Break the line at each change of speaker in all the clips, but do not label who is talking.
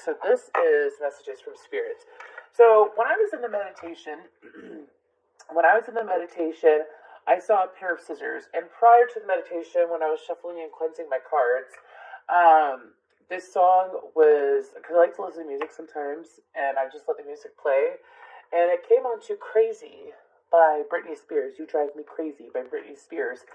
So this is messages from spirits. So when I was in the meditation, I saw a pair of scissors. And prior to the meditation, when I was shuffling and cleansing my cards, this song was, because I like to listen to music sometimes, and I just let the music play, and it came on to Crazy by Britney Spears. You Drive Me Crazy by Britney Spears.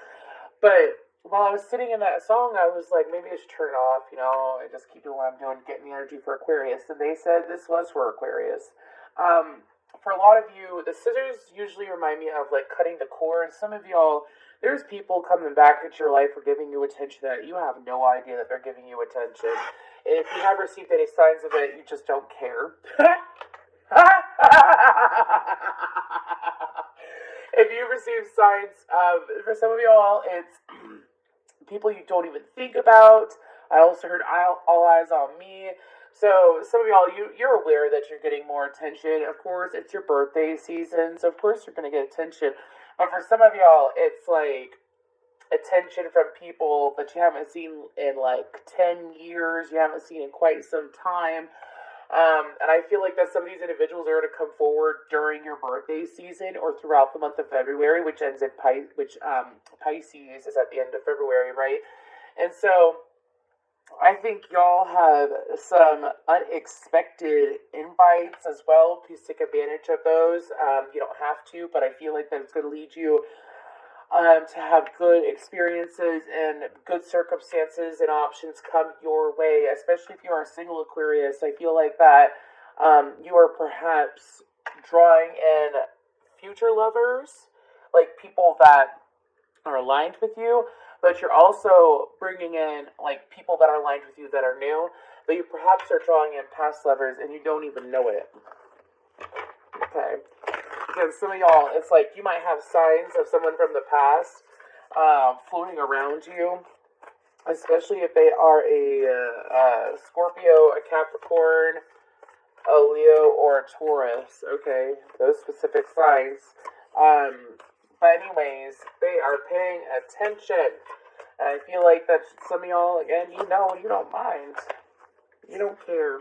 But while I was sitting in that song, I was like, maybe I should turn it off, and just keep doing what I'm doing, getting the energy for Aquarius. And they said this was for Aquarius. For a lot of you, the scissors usually remind me of like cutting the cord. Some of y'all, there's people coming back into your life or giving you attention that you have no idea that they're giving you attention. And if you have received any signs of it, you just don't care. If you receive signs of, for some of y'all, it's people you don't even think about. I also heard all eyes on me. So some of y'all, you're aware that you're getting more attention. Of course, it's your birthday season, so of course you're going to get attention. But for some of y'all, it's like attention from people that you haven't seen in like 10 years, you haven't seen in quite some time. And I feel like that some of these individuals are going to come forward during your birthday season or throughout the month of February, which ends in Pisces is at the end of February, right? And so I think y'all have some unexpected invites as well. Please take advantage of those. You don't have to, but I feel like that it's going to lead you to have good experiences and good circumstances and options come your way, especially if you are a single Aquarius. I feel like that you are perhaps drawing in future lovers, like people that are aligned with you, but you're also bringing in like people that are aligned with you that are new, but you perhaps are drawing in past lovers and you don't even know it. Okay. Because some of y'all, it's like you might have signs of someone from the past floating around you, especially if they are a Scorpio, a Capricorn, a Leo, or a Taurus. Okay, those specific signs. But anyways, they are paying attention. And I feel like that some of y'all, again, you don't mind. You don't care.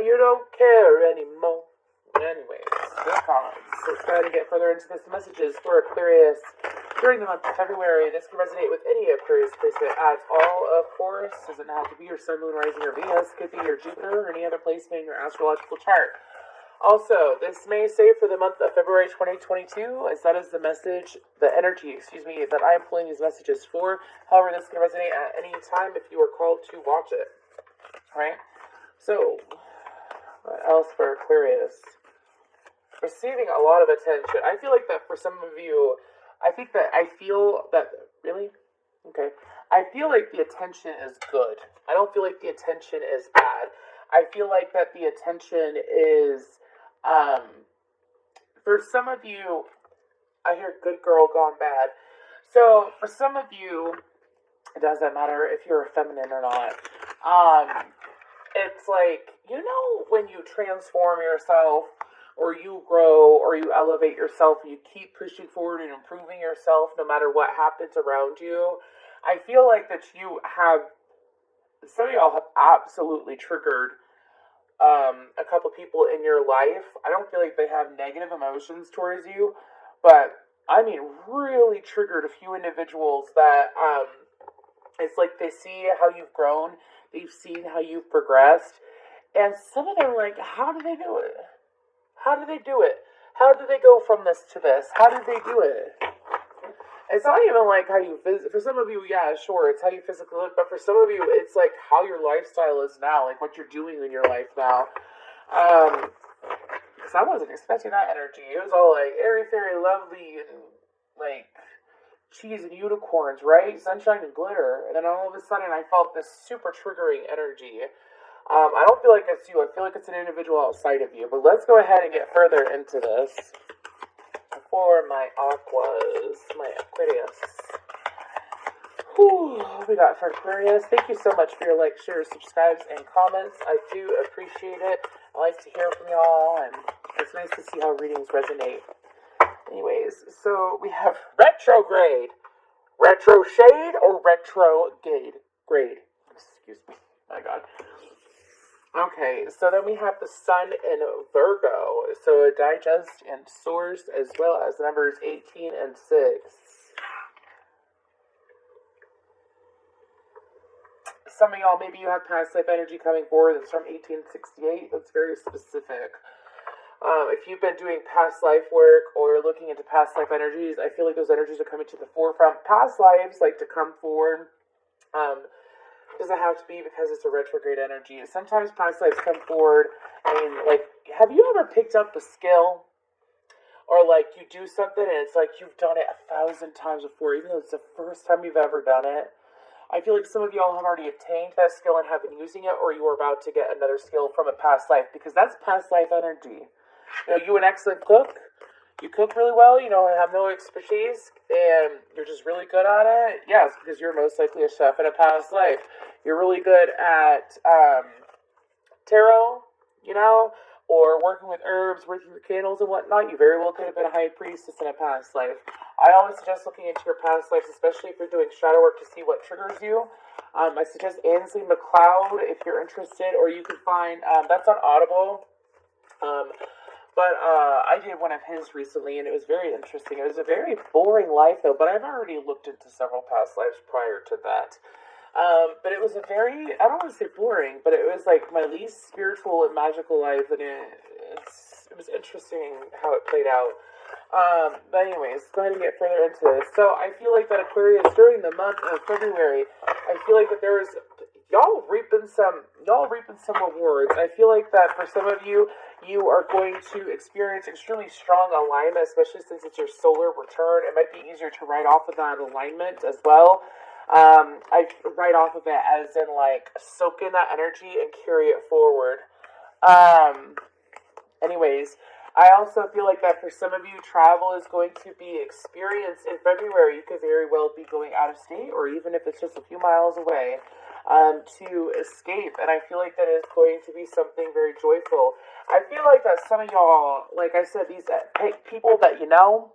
You don't care anymore. Anyways, good comments. Let's go ahead and get further into this. Messages for Aquarius during the month of February. This can resonate with any Aquarius placement at all, of course. Doesn't have to be your Sun, Moon, Rising, or Venus. Could be your Jupiter or any other placement in your astrological chart. Also, this may say for the month of February 2022, as that is the message, the energy, that I am pulling these messages for. However, this can resonate at any time if you are called to watch it. Alright? So, what else for Aquarius? Receiving a lot of attention. I feel like that for some of you, I feel like the attention is good. I don't feel like the attention is bad. I feel like that the attention is, for some of you, I hear good girl gone bad. So for some of you, it doesn't matter if you're feminine or not. It's like, when you transform yourself, or you grow, or you elevate yourself, and you keep pushing forward and improving yourself no matter what happens around you, I feel like that some of y'all have absolutely triggered a couple people in your life. I don't feel like they have negative emotions towards you, but I mean really triggered a few individuals that it's like they see how you've grown, they've seen how you've progressed, and some of them are like, how do they do it? How do they do it? How do they go from this to this? How did they do it? It's not even like how you for some of you, yeah, sure, it's how you physically look, but for some of you, it's like how your lifestyle is now, like what you're doing in your life now. Because I wasn't expecting that energy. It was all like airy, fairy, lovely, and like cheese and unicorns, right? Sunshine and glitter. And then all of a sudden, I felt this super triggering energy. I don't feel like it's you. I feel like it's an individual outside of you. But let's go ahead and get further into this. For my Aquas, my Aquarius. We got for Aquarius. Thank you so much for your likes, shares, subscribes, and comments. I do appreciate it. I like to hear from y'all, and it's nice to see how readings resonate. Anyways, so we have retrograde. Retro shade or retrograde? Grade. Excuse me. My God. Okay, so then we have the sun in Virgo. So it digests and soars as well as numbers 18 and 6. Some of y'all, maybe you have past life energy coming forward that's from 1868. That's very specific. If you've been doing past life work or looking into past life energies, I feel like those energies are coming to the forefront. Past lives like to come forward. Um, doesn't have to be because it's a retrograde energy. Sometimes past lives come forward. I mean, like, have you ever picked up a skill? Or like you do something and it's like you've done it 1,000 times before, even though it's the first time you've ever done it. I feel like some of y'all have already attained that skill and have been using it, or you are about to get another skill from a past life, because that's past life energy. You know, you an excellent cook, you cook really well, you know, have no expertise, and you're just really good at it. Yes, because you're most likely a chef in a past life. You're really good at tarot, you know, or working with herbs, working with candles and whatnot. You very well could have been a high priestess in a past life. I always suggest looking into your past lives, especially if you're doing shadow work, to see what triggers you. I suggest Ansley McLeod if you're interested, or you can find, that's on Audible. But I did one of his recently, and it was very interesting. It was a very boring life, though, but I've already looked into several past lives prior to that. But it was a very, I don't want to say boring, but it was like my least spiritual and magical life, and it was interesting how it played out. But anyways, go ahead and get further into this. So I feel like that Aquarius, during the month of February, I feel like that there is, y'all reaping some rewards. I feel like that for some of you, you are going to experience extremely strong alignment, especially since it's your solar return. It might be easier to write off of that alignment as well. I write off of it as in like soak in that energy and carry it forward. Anyways, I also feel like that for some of you, travel is going to be experienced in February. You could very well be going out of state, or even if it's just a few miles away, to escape. And I feel like that is going to be something very joyful. I feel like that some of y'all, like I said, these people that you know,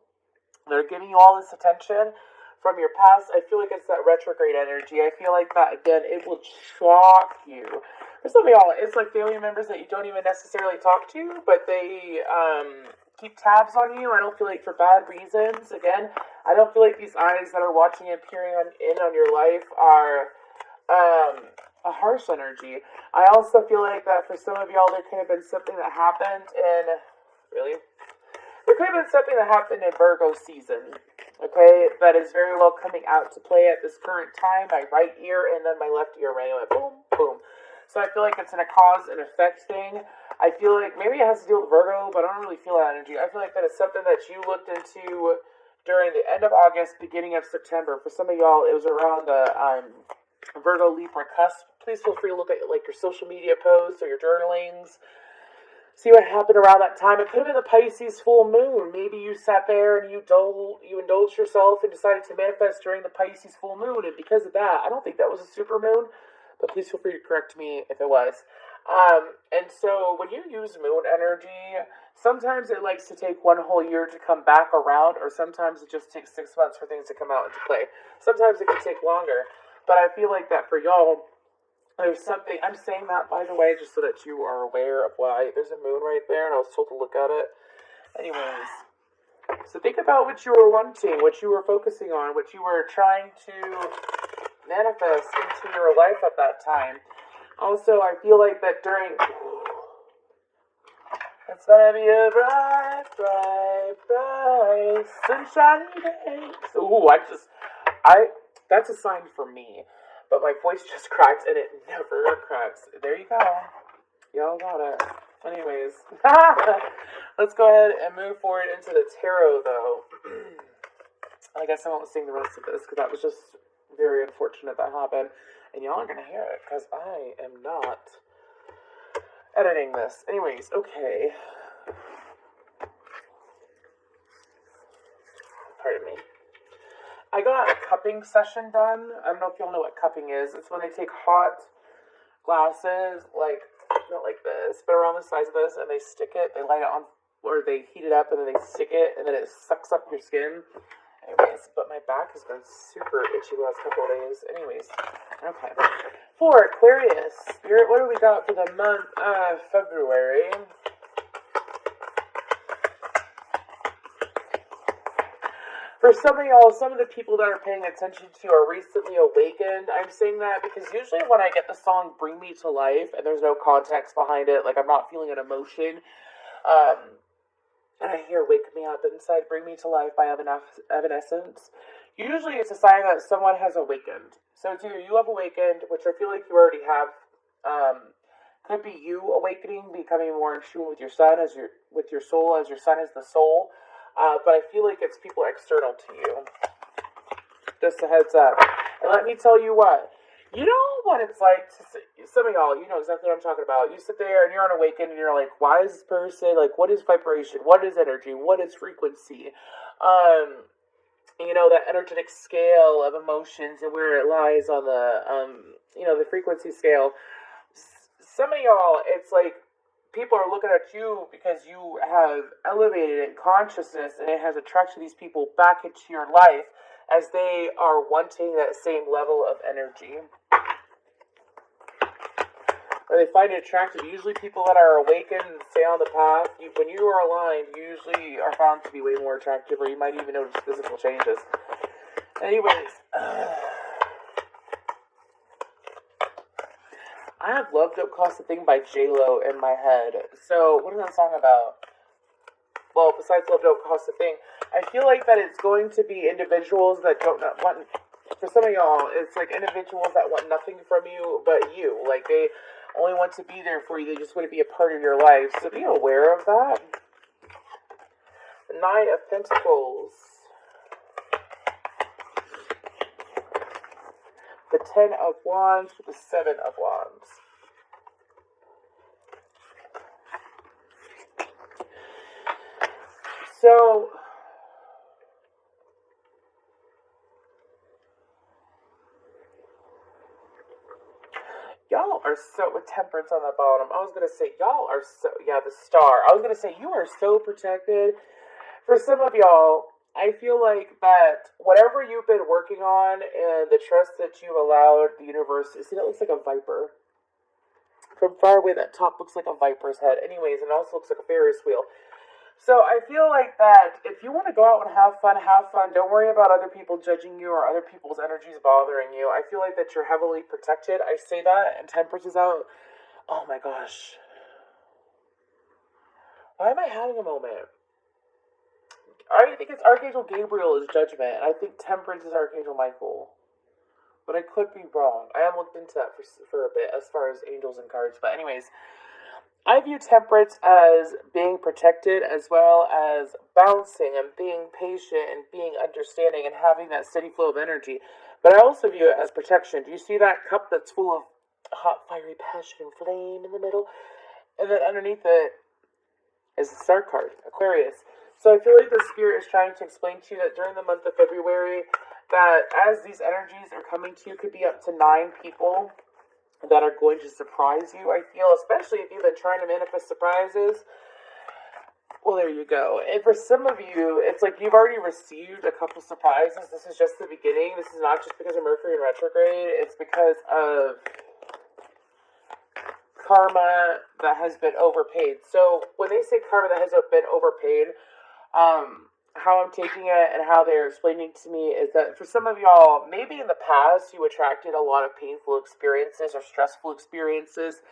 they're giving you all this attention from your past. I feel like it's that retrograde energy. I feel like that, again, it will shock you. For some of y'all, it's like family members that you don't even necessarily talk to, but they keep tabs on you. I don't feel like for bad reasons. Again, I don't feel like these eyes that are watching and peering in on your life are a harsh energy. I also feel like that for some of y'all, there could have been something that happened in, really? There could have been something that happened in Virgo season, okay, that is very well coming out to play at this current time. My right ear and then my left ear right went boom, boom. So I feel like it's in a cause and effect thing. I feel like maybe it has to deal with Virgo, but I don't really feel that energy. I feel like that is something that you looked into during the end of August, beginning of September. For some of y'all, it was around the Virgo Libra cusp. Please feel free to look at like your social media posts or your journalings. See what happened around that time. It could have been the Pisces full moon. Maybe you sat there and you indulged yourself and decided to manifest during the Pisces full moon. And because of that, I don't think that was a super moon, but please feel free to correct me if it was. And so when you use moon energy, sometimes it likes to take one whole year to come back around, or sometimes it just takes 6 months for things to come out into play. Sometimes it can take longer. But I feel like that for y'all, there's something, I'm saying that, by the way, just so that you are aware of why there's a moon right there, and I was told to look at it. Anyways, so think about what you were wanting, what you were focusing on, what you were trying to manifest into your life at that time. Also, I feel like that during, it's gonna be a bright, bright, bright, sunshiny day. Ooh, that's a sign for me. But my voice just cracked, and it never cracks. There you go. Y'all got it. Anyways, let's go ahead and move forward into the tarot, though. I guess I won't sing the rest of this, because that was just very unfortunate that happened. And y'all are going to hear it, because I am not editing this. Anyways, okay. Pardon me. I got a cupping session done. I don't know if y'all know what cupping is. It's when they take hot glasses, like, not like this, but around the size of this, and they stick it, they light it on, or they heat it up, and then they stick it, and then it sucks up your skin. Anyways, but my back has been super itchy the last couple of days. Anyways, okay. For Aquarius, Spirit, what do we got for the month of February? For some of y'all, some of the people that are paying attention to are recently awakened. I'm saying that because usually when I get the song Bring Me to Life and there's no context behind it, like I'm not feeling an emotion, and I hear Wake Me Up Inside, Bring Me to Life by Evanescence, usually it's a sign that someone has awakened. So it's either you have awakened, which I feel like you already have, could be you awakening, becoming more in tune with your sun, with your soul, as your sun is the soul. But I feel like it's people external to you. Just a heads up. And let me tell you what. You know what it's like to see, some of y'all, you know exactly what I'm talking about. You sit there and you're unawakened and you're like, why is this person, like, what is vibration? What is energy? What is frequency? You know, that energetic scale of emotions and where it lies on the, you know, the frequency scale. Some of y'all, it's like, people are looking at you because you have elevated in consciousness and it has attracted these people back into your life as they are wanting that same level of energy. Or they find it attractive. Usually people that are awakened and stay on the path, when you are aligned, you usually are found to be way more attractive, or you might even notice physical changes. Anyways, I have Love Don't Cost a Thing by J-Lo in my head. So, what is that song about? Well, besides Love Don't Cost a Thing, I feel like that it's going to be individuals that don't want, for some of y'all, it's like individuals that want nothing from you but you. Like, they only want to be there for you. They just want to be a part of your life. So be aware of that. The Nine of Pentacles. The Ten of Wands with the Seven of Wands. So, y'all are so, with Temperance on the bottom, I was going to say, y'all are so, yeah, the Star. I was going to say, you are so protected. For some of y'all, I feel like that whatever you've been working on and the trust that you've allowed the universe, see, that looks like a viper. From far away, that top looks like a viper's head. Anyways, it also looks like a Ferris wheel. So I feel like that if you want to go out and have fun, have fun. Don't worry about other people judging you or other people's energies bothering you. I feel like that you're heavily protected. I say that, and Temperance is out. Oh my gosh. Why am I having a moment? I think it's Archangel Gabriel is Judgment, and I think Temperance is Archangel Michael. But I could be wrong. I haven't looked into that for a bit as far as angels and cards. But anyways, I view Temperance as being protected as well as bouncing and being patient and being understanding and having that steady flow of energy. But I also view it as protection. Do you see that cup that's full of hot, fiery passion and flame in the middle? And then underneath it is the Star card, Aquarius. So I feel like the Spirit is trying to explain to you that during the month of February, that as these energies are coming to you, could be up to 9 people that are going to surprise you, I feel, especially if you've been trying to manifest surprises. Well, there you go. And for some of you, it's like you've already received a couple surprises. This is just the beginning. This is not just because of Mercury in retrograde. It's because of karma that has been overpaid. So when they say karma that has been overpaid, how I'm taking it and how they're explaining to me is that for some of y'all, maybe in the past you attracted a lot of painful experiences or stressful experiences,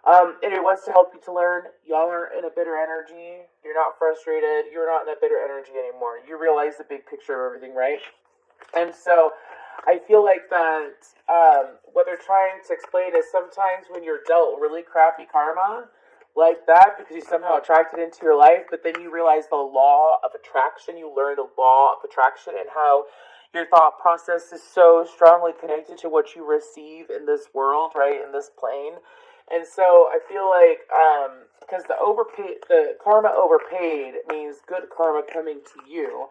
and it was to help you to learn y'all are in a bitter energy. You're not frustrated. You're not in that bitter energy anymore. You realize the big picture of everything, right? And so I feel like that what they're trying to explain is sometimes when you're dealt really crappy karma like that because you somehow attracted into your life, but then you realize the law of attraction. You learn the law of attraction and how your thought process is so strongly connected to what you receive in this world, right, in this plane. And so I feel like because the karma overpaid means good karma coming to you.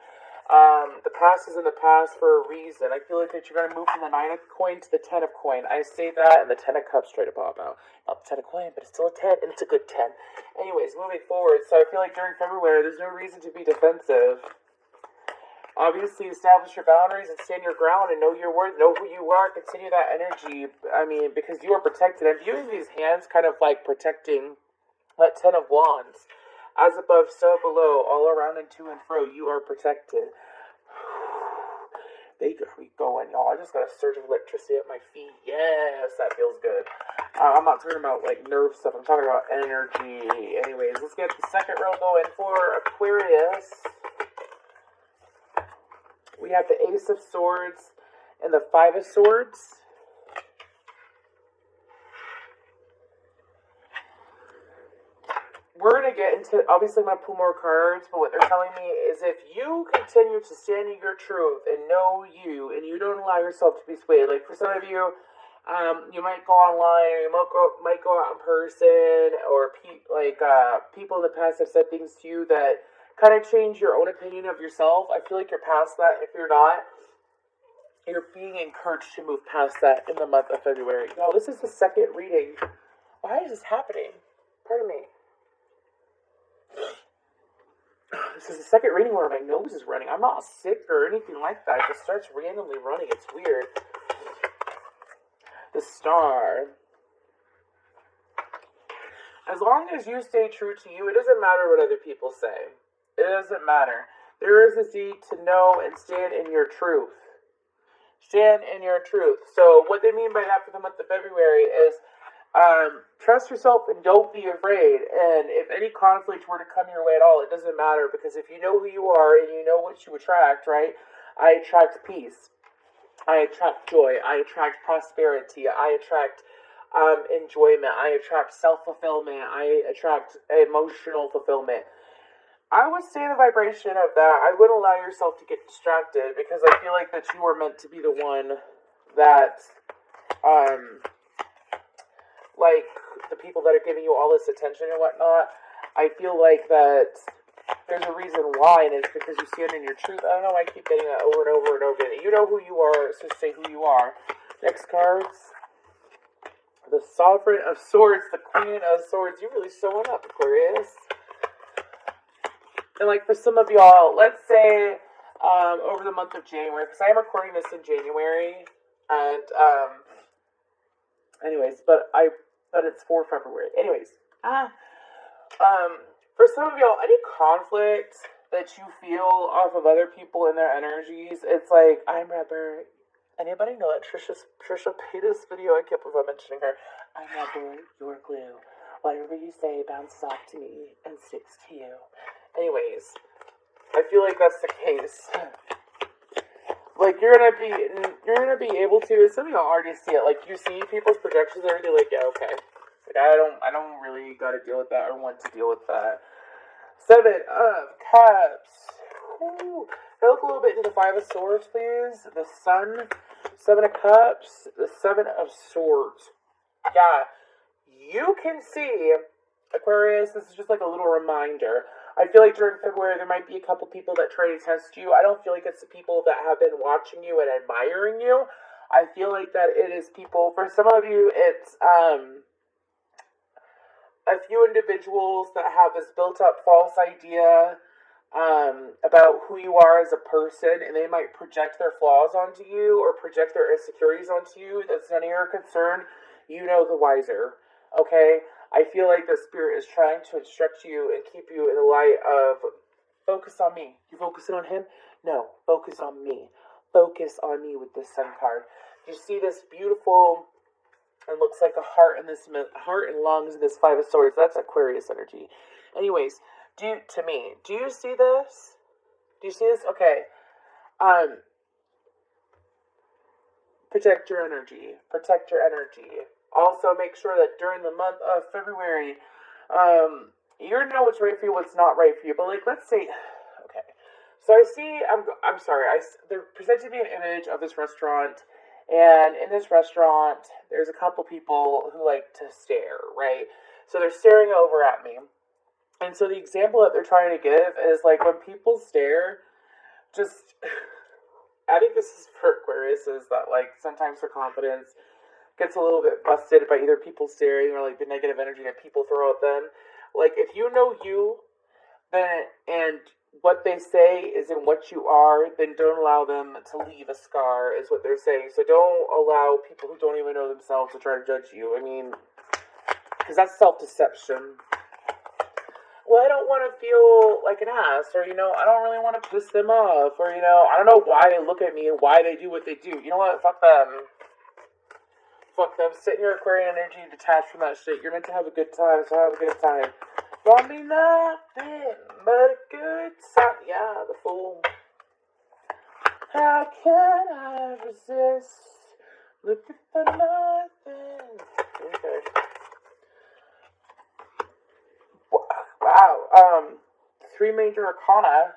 The past is in the past for a reason. I feel like that you're going to move from the 9 of coin to the 10 of coin. I say that, and the 10 of cups straight to pop out. Not the 10 of coin, but it's still a 10, and it's a good 10. Anyways, moving forward, so I feel like during February, there's no reason to be defensive. Obviously, establish your boundaries and stand your ground and know your worth, know who you are, continue that energy. I mean, because you are protected. I'm viewing these hands kind of like protecting that Ten of Wands. As above, so below, all around and to and fro, you are protected. They are we going, y'all. I just got a surge of electricity at my feet. Yes, that feels good. I'm not talking about like nerve stuff. I'm talking about energy. Anyways, let's get the second row going for Aquarius. We have the Ace of Swords and the Five of Swords. We're going to get into, obviously I'm going to pull more cards, but what they're telling me is if you continue to stand in your truth and know you, and you don't allow yourself to be swayed, like for some of you, you might go online, or you might go out in person, or people in the past have said things to you that kind of change your own opinion of yourself. I feel like you're past that. If you're not, you're being encouraged to move past that in the month of February. Now, this is the second reading. Why is this happening? Pardon me. This is the second reading where my nose is running. I'm not sick or anything like that. It just starts randomly running. It's weird. The Star. As long as you stay true to you, it doesn't matter what other people say. It doesn't matter. There is a need to know and stand in your truth. Stand in your truth. So what they mean by that for the month of February is trust yourself and don't be afraid. And if any conflict were to come your way at all, it doesn't matter, because if you know who you are and you know what you attract, right? I attract peace. I attract joy. I attract prosperity. I attract enjoyment. I attract self-fulfillment. I attract emotional fulfillment. I would stay in the vibration of that. I wouldn't allow yourself to get distracted, because I feel like that you are meant to be the one that like the people that are giving you all this attention and whatnot, I feel like that there's a reason why, and it's because you stand in your truth. I don't know why I keep getting that over and over and over again. You know who you are, so say who you are. Next cards. The Sovereign of Swords, the Queen of Swords. You're really showing up, Aquarius. And like for some of y'all, let's say over the month of January, because I am recording this in January, and anyways, but it's for February. Anyways, for some of y'all, any conflict that you feel off of other people and their energies, it's like, I'm rubber. Anybody know that Trisha paid this video? I can't believe I'm mentioning her. I'm rubber, you're glue. Whatever you say bounces off to me and sticks to you. Anyways, I feel like that's the case. Like you're gonna be able to. Some of y'all already see it. Like you see people's projections and everything. Like, yeah, okay. Like I don't really got to deal with that or want to deal with that. 7 of Cups. Ooh. Look a little bit into the 5 of Swords, please. The Sun. 7 of Cups. The 7 of Swords. Yeah, you can see, Aquarius. This is just like a little reminder. I feel like during February there might be a couple people that try to test you. I don't feel like it's the people that have been watching you and admiring you. I feel like that it is people, for some of you, it's a few individuals that have this built up false idea about who you are as a person, and they might project their flaws onto you or project their insecurities onto you. That's none of your concern. You know the wiser. Okay? I feel like the Spirit is trying to instruct you and keep you in the light of focus on me. You focusing on him? No, focus on me. Focus on me with this Sun card. You see this beautiful, it looks like a heart in this heart and lungs in this 5 of Swords. That's Aquarius energy. Anyways, do you see this? Do you see this? Okay. Protect your energy. Protect your energy. Also, make sure that during the month of February, you know what's right for you, what's not right for you. But like, let's say, okay. So I see, I'm sorry. They're presenting me an image of this restaurant, and in this restaurant, there's a couple people who like to stare, right? So they're staring over at me. And so the example that they're trying to give is like when people stare, just, I think this is for Aquarius, is that like sometimes their confidence gets a little bit busted by either people staring or like the negative energy that people throw at them. Like if you know you, then and what they say isn't what you are, then don't allow them to leave a scar, is what they're saying. So don't allow people who don't even know themselves to try to judge you. I mean, because that's self-deception. Well, I don't want to feel like an ass, or, I don't really want to piss them off, or, I don't know why they look at me and why they do what they do. You know what? Fuck them. Fuck them. Sit in your Aquarian energy, detached from that shit. You're meant to have a good time, so have a good time. Want me nothing but a good time. Yeah, the fool. How can I resist looking for nothing? Okay. Wow. 3 major arcana.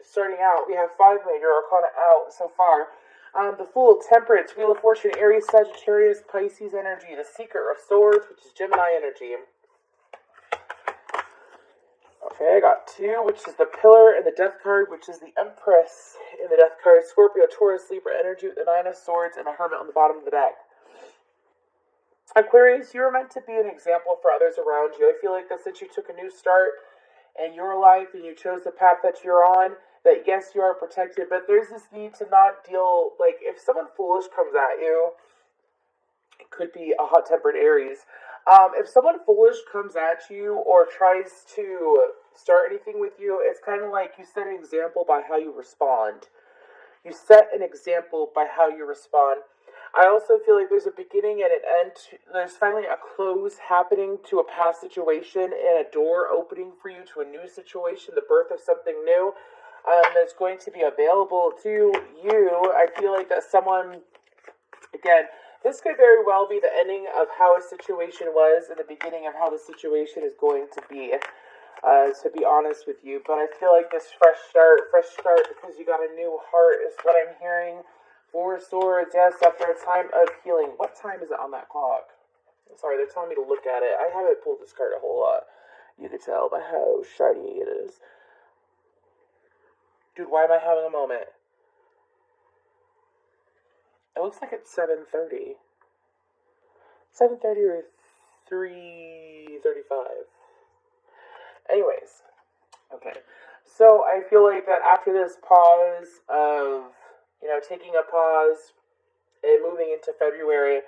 Starting out, we have 5 major arcana out so far. The Fool, Temperance, Wheel of Fortune, Aries, Sagittarius, Pisces energy, the Seeker of Swords, which is Gemini energy. Okay, I got 2, which is the Pillar, and the Death card, which is the Empress in the Death card. Scorpio, Taurus, Libra energy with the 9 of Swords and the Hermit on the bottom of the deck. Aquarius, you were meant to be an example for others around you. I feel like that since you took a new start in your life and you chose the path that you're on, that yes, you are protected, but there's this need to not deal, like, if someone foolish comes at you, it could be a hot-tempered Aries. If someone foolish comes at you or tries to start anything with you, it's kind of like you set an example by how you respond. You set an example by how you respond. I also feel like there's a beginning and an end. There's finally a close happening to a past situation and a door opening for you to a new situation, the birth of something new that's going to be available to you. I feel like that someone, again, this could very well be the ending of how a situation was and the beginning of how the situation is going to be honest with you. But I feel like this fresh start because you got a new heart is what I'm hearing. 4 swords, yes, after a time of healing. What time is it on that clock? I'm sorry, they're telling me to look at it. I haven't pulled this card a whole lot. You can tell by how shiny it is. Dude, why am I having a moment? It looks like it's 7:30. 7:30 or 3:35. Anyways. Okay. So I feel like that after this pause of, taking a pause and moving into February,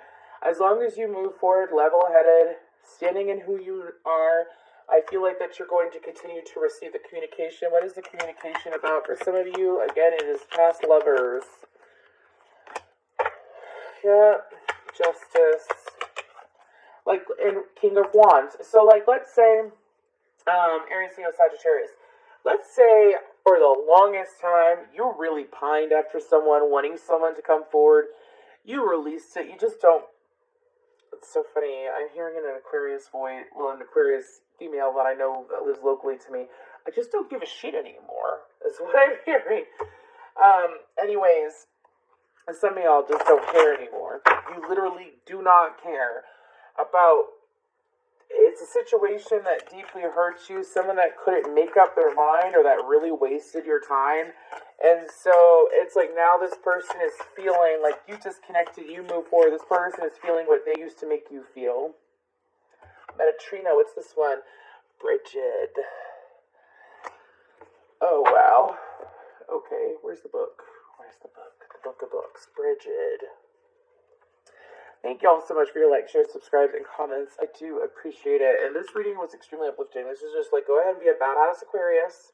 as long as you move forward level-headed, standing in who you are, I feel like that you're going to continue to receive the communication. What is the communication about? For some of you, again, it is past lovers. Yeah, Justice. Like, in King of Wands. So, like, let's say, Aries, Leo, Sagittarius. Let's say, for the longest time, you really pined after someone, wanting someone to come forward. You released it. You just don't. It's so funny. I'm hearing in an Aquarius voice, an Aquarius female that I know that lives locally to me. I just don't give a shit anymore, is what I'm hearing. Anyways, some of y'all just don't care anymore. You literally do not care about. It's a situation that deeply hurts you, someone that couldn't make up their mind or that really wasted your time. And so it's like now this person is feeling like you disconnected, you move forward. This person is feeling what they used to make you feel. Metatrina, what's this one? Bridget. Oh, wow. Okay, where's the book? Where's the book? The book of books. Bridget. Thank you all so much for your likes, shares, subscribes, and comments. I do appreciate it. And this reading was extremely uplifting. This is just like, go ahead and be a badass Aquarius.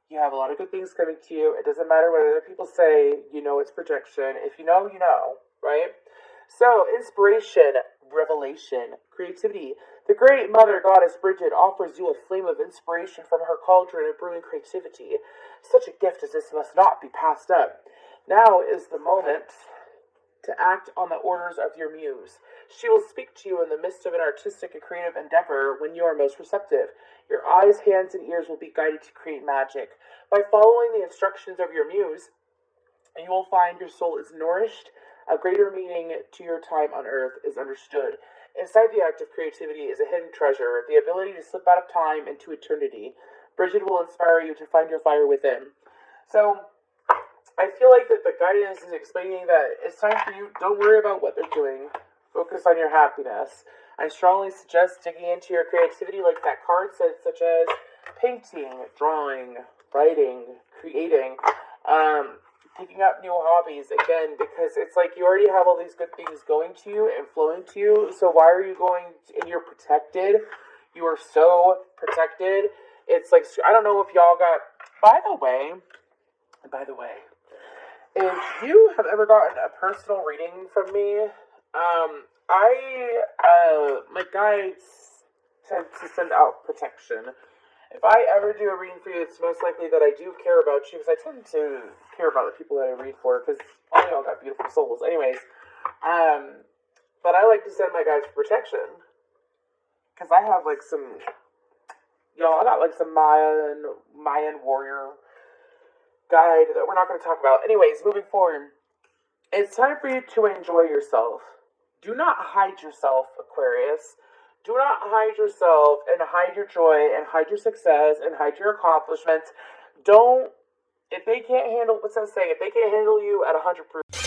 You have a lot of good things coming to you. It doesn't matter what other people say. You know it's projection. If you know, you know, right? So, inspiration, revelation, creativity. The great mother goddess Bridget offers you a flame of inspiration from her cauldron of brewing creativity. Such a gift as this must not be passed up. Now is the moment to act on the orders of your muse. She will speak to you in the midst of an artistic and creative endeavor when you are most receptive. Your eyes, hands, and ears will be guided to create magic. By following the instructions of your muse, you will find your soul is nourished, a greater meaning to your time on earth is understood. Inside the act of creativity is a hidden treasure, the ability to slip out of time into eternity. Bridget will inspire you to find your fire within. So, I feel like that the guidance is explaining that it's time for you, don't worry about what they're doing. Focus on your happiness. I strongly suggest digging into your creativity like that card said, such as painting, drawing, writing, creating, picking up new hobbies again, because it's like you already have all these good things going to you and flowing to you, so why are you going and you're protected. You are so protected. It's like, I don't know if y'all got, by the way, if you have ever gotten a personal reading from me, my guides tend to send out protection. If I ever do a reading for you, it's most likely that I do care about you, because I tend to care about the people that I read for, because all y'all got beautiful souls. Anyways, but I like to send my guides for protection, because I have like some, y'all, I got like some Mayan warrior guide that we're not going to talk about. Anyways, moving forward, it's time for you to enjoy yourself. Do not hide yourself, Aquarius. Do not hide yourself and hide your joy and hide your success and hide your accomplishments. Don't, if they can't handle, what's that saying? If they can't handle you at 100%.